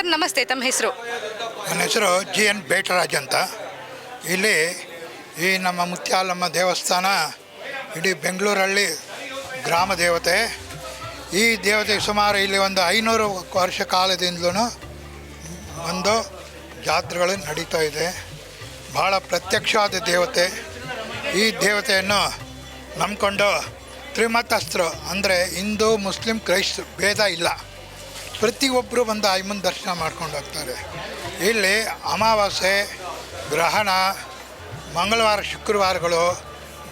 Sir ನಮಸ್ತೆ, ತಮ್ಮ ಹೆಸರು? ನನ್ನ ಹೆಸರು GN ಬೇಟರಾಜ್ ಅಂತ. ಇಲ್ಲಿ ಈ ನಮ್ಮ ಮುತ್ಯಾಲಮ್ಮ ದೇವಸ್ಥಾನ ಇಡೀ ಬೆಂಗಳೂರಲ್ಲಿ ಗ್ರಾಮ ದೇವತೆ. ಈ ದೇವತೆ ಸುಮಾರು ಇಲ್ಲಿ ಒಂದು 500 ವರ್ಷ ಕಾಲದಿಂದಲೂ ಒಂದು ಜಾತ್ರೆಗಳು ನಡೀತಾ ಇದೆ. ಭಾಳ ಪ್ರತ್ಯಕ್ಷವಾದ ದೇವತೆ. ಈ ದೇವತೆಯನ್ನು ನಂಬಿಕೊಂಡು ತ್ರಿಮತಸ್ಥರು ಅಂದರೆ ಹಿಂದೂ, ಮುಸ್ಲಿಂ, ಕ್ರೈಸ್ತ ಭೇದ ಇಲ್ಲ. ಪ್ರತಿಯೊಬ್ಬರು ಬಂದು ಆಯಮ್ಮನ ದರ್ಶನ ಮಾಡ್ಕೊಂಡು ಹೋಗ್ತಾರೆ. ಇಲ್ಲಿ ಅಮಾವಾಸ್ಯೆ, ಗ್ರಹಣ, ಮಂಗಳವಾರ, ಶುಕ್ರವಾರಗಳು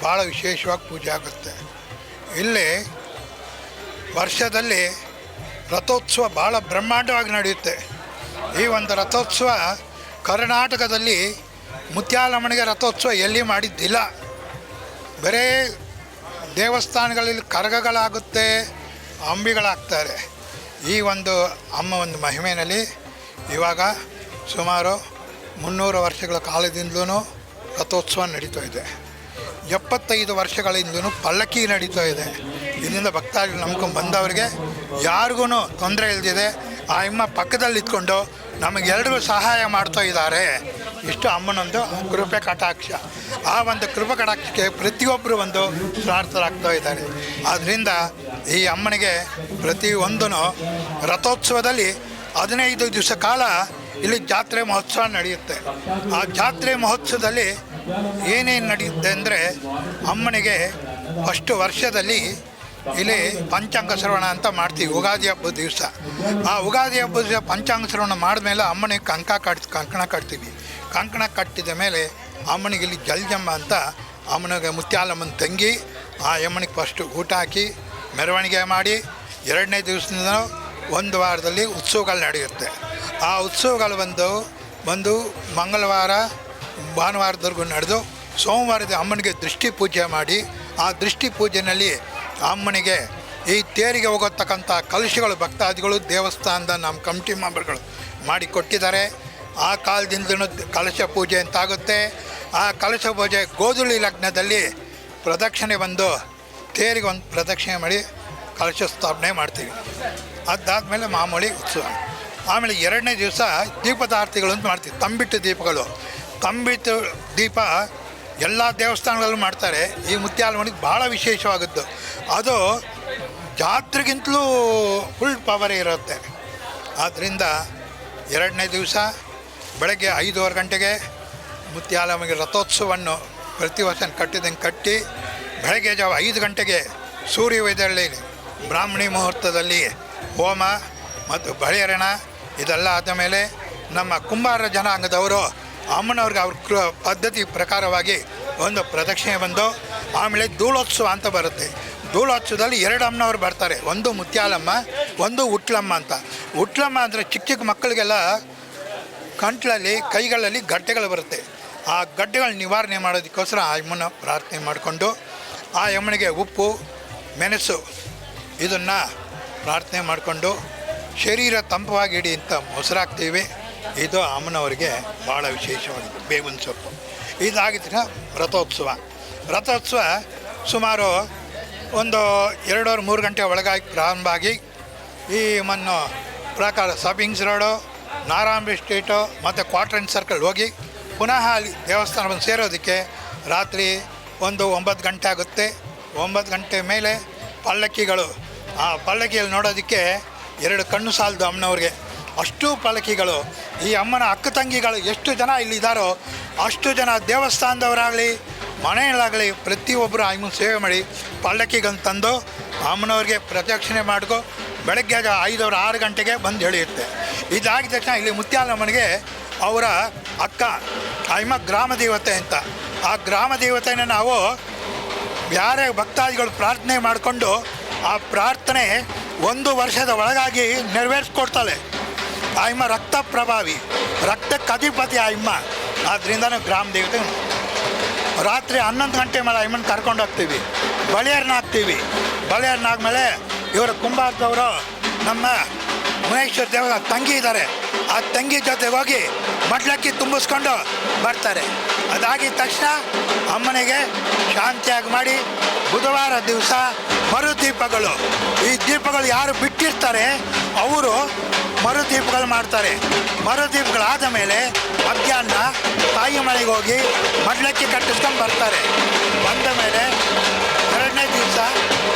ಭಾಳ ವಿಶೇಷವಾಗಿ ಪೂಜೆ ಆಗುತ್ತೆ. ಇಲ್ಲಿ ವರ್ಷದಲ್ಲಿ ರಥೋತ್ಸವ ಭಾಳ ಬ್ರಹ್ಮಾಂಡವಾಗಿ ನಡೆಯುತ್ತೆ. ಈ ಒಂದು ರಥೋತ್ಸವ ಕರ್ನಾಟಕದಲ್ಲಿ ಮುತ್ಯಾಲಮ್ಮನಿಗೆ ರಥೋತ್ಸವ ಎಲ್ಲಿ ಮಾಡಿದ್ದಿಲ್ಲ. ಬರೀ ದೇವಸ್ಥಾನಗಳಲ್ಲಿ ಕರಗಗಳಾಗುತ್ತೆ, ಅಂಬಿಗಳಾಗ್ತಾರೆ. ಈ ಒಂದು ಅಮ್ಮ ಒಂದು ಮಹಿಮೆಯಲ್ಲಿ ಇವಾಗ ಸುಮಾರು 300 ವರ್ಷಗಳ ಕಾಲದಿಂದಲೂ ರಥೋತ್ಸವ ನಡೀತಾ ಇದೆ. 75 ವರ್ಷಗಳಿಂದಲೂ ಪಲ್ಲಕ್ಕಿ ನಡೀತಾ ಇದೆ. ಇದರಿಂದ ಭಕ್ತಾದಿಗಳು ನಂಬ್ಕೊಂಡು ಬಂದವರಿಗೆ ಯಾರಿಗೂ ತೊಂದರೆ ಇಲ್ಲದಿದೆ ಆ ಅಮ್ಮ ಪಕ್ಕದಲ್ಲಿ ಇದ್ಕೊಂಡು ನಮಗೆಲ್ಲರಿಗೂ ಸಹಾಯ ಮಾಡ್ತಾ ಇದ್ದಾರೆ. ಇಷ್ಟು ಅಮ್ಮನೊಂದು ಕೃಪೆ ಕಟಾಕ್ಷ. ಆ ಒಂದು ಕೃಪೆ ಕಟಾಕ್ಷಕ್ಕೆ ಪ್ರತಿಯೊಬ್ಬರು ಒಂದು ಪ್ರಾರ್ಥರಾಗ್ತಾ ಇದ್ದಾರೆ. ಆದ್ದರಿಂದ ಈ ಅಮ್ಮನಿಗೆ ಪ್ರತಿಯೊಂದೂ ರಥೋತ್ಸವದಲ್ಲಿ 15 ದಿವಸ ಕಾಲ ಇಲ್ಲಿ ಜಾತ್ರೆ ಮಹೋತ್ಸವ ನಡೆಯುತ್ತೆ. ಆ ಜಾತ್ರೆ ಮಹೋತ್ಸವದಲ್ಲಿ ಏನೇನು ನಡೆಯುತ್ತೆ ಅಂದರೆ ಅಮ್ಮನಿಗೆ ಫಸ್ಟು ವರ್ಷದಲ್ಲಿ ಇಲ್ಲಿ ಪಂಚಾಂಗ ಶ್ರವಣ ಅಂತ ಮಾಡ್ತೀವಿ ಯುಗಾದಿ ಹಬ್ಬದ ದಿವಸ. ಆ ಯುಗಾದಿ ಹಬ್ಬದ ದಿವಸ ಪಂಚಾಂಗ ಶ್ರವಣ ಮಾಡಿದ್ಮೇಲೆ ಅಮ್ಮನಿಗೆ ಕಂಕಣ ಕಟ್ತೀವಿ. ಕಂಕಣ ಕಟ್ಟಿದ ಮೇಲೆ ಅಮ್ಮನಿಗೆ ಇಲ್ಲಿ ಜಲ್ಜಮ್ಮ ಅಂತ ಅಮ್ಮನಿಗೆ ಮುತ್ಯಾಲಮ್ಮನ ತಂಗಿ ಆ ಅಮ್ಮನಿಗೆ ಫಸ್ಟು ಊಟ ಹಾಕಿ ಮೆರವಣಿಗೆ ಮಾಡಿ 2ನೇ ದಿವಸದಿಂದ 1 ವಾರದಲ್ಲಿ ಉತ್ಸವಗಳು ನಡೆಯುತ್ತೆ. ಆ ಉತ್ಸವಗಳು ಬಂದು ಮಂಗಳವಾರ ಭಾನುವಾರದವರೆಗೂ ನಡೆದು ಸೋಮವಾರದ ಅಮ್ಮನಿಗೆ ದೃಷ್ಟಿ ಪೂಜೆ ಮಾಡಿ ಆ ದೃಷ್ಟಿ ಪೂಜೆಯಲ್ಲಿ ಅಮ್ಮನಿಗೆ ಈ ತೇರಿಗೆ ಹೋಗತಕ್ಕಂಥ ಕಲಶಗಳು ಭಕ್ತಾದಿಗಳು ದೇವಸ್ಥಾನದ ನಮ್ಮ ಕಮಿಟಿ ಮೆಂಬರ್ಗಳು ಮಾಡಿ ಕೊಟ್ಟಿದ್ದಾರೆ. ಆ ಕಾಲದಿಂದಲೂ ಕಲಶ ಪೂಜೆ ಅಂತಾಗುತ್ತೆ. ಆ ಕಲಶ ಪೂಜೆ ಗೋಧುಳಿ ಲಗ್ನದಲ್ಲಿ ಪ್ರದಕ್ಷಿಣೆ ಬಂದು ತೇರಿಗೆ ಒಂದು ಪ್ರದಕ್ಷಿಣೆ ಮಾಡಿ ಕಲಶ ಸ್ಥಾಪನೆ ಮಾಡ್ತೀವಿ. ಅದಾದಮೇಲೆ ಮಾಮೂಲಿ ಉತ್ಸವ. ಆಮೇಲೆ 2ನೇ ದಿವಸ ದೀಪದಾರ್ತಿಗಳು ಅಂತ ಮಾಡ್ತೀವಿ. ತಂಬಿಟ್ಟು ದೀಪಗಳು. ತಂಬಿಟ್ಟು ದೀಪ ಎಲ್ಲ ದೇವಸ್ಥಾನಗಳಲ್ಲೂ ಮಾಡ್ತಾರೆ. ಈ ಮುತ್ಯಾಲಮ್ಮನಿಗೆ ಭಾಳ ವಿಶೇಷವಾಗುತ್ತೆ. ಅದು ಜಾತ್ರೆಗಿಂತಲೂ ಫುಲ್ ಪವರ್ ಇರುತ್ತೆ. ಆದ್ದರಿಂದ 2ನೇ ದಿವಸ ಬೆಳಗ್ಗೆ 5:15 ಗಂಟೆಗೆ ಮುತ್ಯಾಲಮ್ಮಗೆ ರಥೋತ್ಸವವನ್ನು ಪ್ರತಿ ವರ್ಷ ಕಟ್ಟಿದಂಗೆ ಕಟ್ಟಿ ಬೆಳಗ್ಗೆ ಜಾವ 5 ಗಂಟೆಗೆ ಸೂರ್ಯೋದಯದಲ್ಲಿ ಬ್ರಾಹ್ಮಣಿ ಮುಹೂರ್ತದಲ್ಲಿ ಹೋಮ ಮತ್ತು ಬಳಿಯರಣ ಇದೆಲ್ಲ ಆದ ಮೇಲೆ ನಮ್ಮ ಕುಂಬಾರ ಜನಾಂಗದವರು ಅಮ್ಮನವ್ರಿಗೆ ಅವ್ರ ಪದ್ಧತಿ ಪ್ರಕಾರವಾಗಿ ಒಂದು ಪ್ರದಕ್ಷಿಣೆ ಬಂದು ಆಮೇಲೆ ಧೂಳೋತ್ಸವ ಅಂತ ಬರುತ್ತೆ. ಧೂಳೋತ್ಸವದಲ್ಲಿ 2 ಅಮ್ಮನವ್ರು ಬರ್ತಾರೆ. ಒಂದು ಮುತ್ಯಾಲಮ್ಮ, ಒಂದು ಉಟ್ಲಮ್ಮ ಅಂತ. ಉಟ್ಲಮ್ಮ ಅಂದರೆ ಚಿಕ್ಕ ಚಿಕ್ಕ ಮಕ್ಕಳಿಗೆಲ್ಲ ಕಂಟ್ಲಲ್ಲಿ ಕೈಗಳಲ್ಲಿ ಗಡ್ಡೆಗಳು ಬರುತ್ತೆ. ಆ ಗಡ್ಡೆಗಳು ನಿವಾರಣೆ ಮಾಡೋದಕ್ಕೋಸ್ಕರ ಆ ಅಮ್ಮನ ಪ್ರಾರ್ಥನೆ ಮಾಡಿಕೊಂಡು ಆ ಅಮ್ಮನಿಗೆ ಉಪ್ಪು, ಮೆಣಸು ಇದನ್ನು ಪ್ರಾರ್ಥನೆ ಮಾಡಿಕೊಂಡು ಶರೀರ ತಂಪವಾಗಿ ಇಡಿ ಅಂತ ಮೊಸರಾಗ್ತೀವಿ. ಇದು ಅಮ್ಮನವರಿಗೆ ಭಾಳ ವಿಶೇಷವಾಗಿದೆ. ಬೇವಿನ ಸೊಪ್ಪು ಇದಾಗಿದ್ರೆ ರಥೋತ್ಸವ ಸುಮಾರು ಒಂದು 2-3 ಗಂಟೆ ಒಳಗಾಗಿ ಪ್ರಾರಂಭ ಆಗಿ ಈ ಮಣ್ಣು ಪ್ರಕಾರ ಸಬಿಂಗ್ಸ್ ರೋಡು, ನಾರಾಯಣ ಸ್ಟ್ರೀಟು ಮತ್ತು ಕ್ವಾರ್ಟರ್ ಸರ್ಕಲ್ ಹೋಗಿ ಪುನಃ ಅಲ್ಲಿ ದೇವಸ್ಥಾನ ಬಂದು ಸೇರೋದಕ್ಕೆ ರಾತ್ರಿ ಒಂದು 9 ಗಂಟೆ ಆಗುತ್ತೆ. 9 ಗಂಟೆ ಮೇಲೆ ಪಲ್ಲಕ್ಕಿಗಳು. ಆ ಪಲ್ಲಕ್ಕಿಯಲ್ಲಿ ನೋಡೋದಕ್ಕೆ 2 ಕಣ್ಣು ಸಾಲದು ಅಮ್ಮನವ್ರಿಗೆ. ಅಷ್ಟು ಪಲ್ಲಕ್ಕಿಗಳು. ಈ ಅಮ್ಮನ ಅಕ್ಕ ತಂಗಿಗಳು ಎಷ್ಟು ಜನ ಇಲ್ಲಿದ್ದಾರೋ ಅಷ್ಟು ಜನ ದೇವಸ್ಥಾನದವರಾಗಲಿ ಮನೆಯಲ್ಲಾಗಲಿ ಪ್ರತಿಯೊಬ್ಬರು ಅಮ್ಮನ ಸೇವೆ ಮಾಡಿ ಪಲ್ಲಕ್ಕಿಗಳನ್ನು ತಂದು ಅಮ್ಮನವ್ರಿಗೆ ಪ್ರದಕ್ಷಿಣೆ ಮಾಡ್ಕೊ ಬೆಳಗ್ಗೆ 5-6 ಗಂಟೆಗೆ ಬಂದು ಎಳೆಯುತ್ತೆ. ಇದಾಗಿದ ತಕ್ಷಣ ಇಲ್ಲಿ ಮುತ್ಯಾಲಮ್ಮನಿಗೆ ಅವರ ಅಕ್ಕ ಅಮ್ಮ ಗ್ರಾಮ ದೇವತೆ ಅಂತ. ಆ ಗ್ರಾಮ ದೇವತೆನ ನಾವು ಯಾರೇ ಭಕ್ತಾದಿಗಳು ಪ್ರಾರ್ಥನೆ ಮಾಡಿಕೊಂಡು ಆ ಪ್ರಾರ್ಥನೆ 1 ವರ್ಷದ ಒಳಗಾಗಿ ನೆರವೇರಿಸ್ಕೊಡ್ತಾಳೆ. ಆ ಅಮ್ಮ ರಕ್ತ ಪ್ರಭಾವಿ, ರಕ್ತಕ್ಕೆ ಅಧಿಪತಿ ಆ ಅಮ್ಮ. ಆದ್ದರಿಂದ ಗ್ರಾಮ ದೇವತೆ. ರಾತ್ರಿ 11 ಗಂಟೆ ಮೇಲೆ ಅಮ್ಮನ ಕರ್ಕೊಂಡು ಹೋಗ್ತೀವಿ. ಬಳಿಯರ್ನ ಹಾಕ್ತೀವಿ. ಬಳಿಯರ್ನ ಆದಮೇಲೆ ಇವರು ಕುಂಬಾರದವರು ನಮ್ಮ ಮುನೇಶ್ವರ ದೇವರ ತಂಗಿ ಇದ್ದಾರೆ. ಆ ತಂಗಿ ಜೊತೆಗೆ ಹೋಗಿ ಮಡ್ಲಕ್ಕಿ ತುಂಬಿಸ್ಕೊಂಡು ಬರ್ತಾರೆ. ಅದಾಗಿದ ತಕ್ಷಣ ಅಮ್ಮನಿಗೆ ಶಾಂತಿಯಾಗಿ ಮಾಡಿ ಬುಧವಾರ ದಿವಸ ಮರುದೀಪಗಳು. ಈ ದೀಪಗಳು ಯಾರು ಬಿಟ್ಟಿರ್ತಾರೆ ಅವರು ಮರುದೀಪಗಳು ಮಾಡ್ತಾರೆ. ಮರುದೀಪಗಳಾದ ಮೇಲೆ ಮಧ್ಯಾಹ್ನ ತಾಯಿ ಮನೆಗೆ ಹೋಗಿ ಮಡ್ಲಕ್ಕಿ ಕಟ್ಟಿಸ್ಕೊಂಡು ಬರ್ತಾರೆ. ಬಂದ ಮೇಲೆ ಎರಡನೇ ದಿವಸ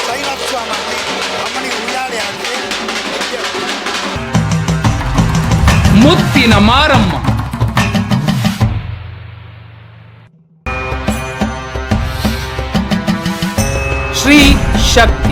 ಶೈನೋತ್ಸವ ಮಾಡಿ ಅಮ್ಮನಿಗೆ ಉಯ್ಯಾಲೆ ಹಾಕಿ ಮುತ್ತಿನ ಮಾರಮ್ಮ ಶ್ರೀ ಶಕ್ತಿ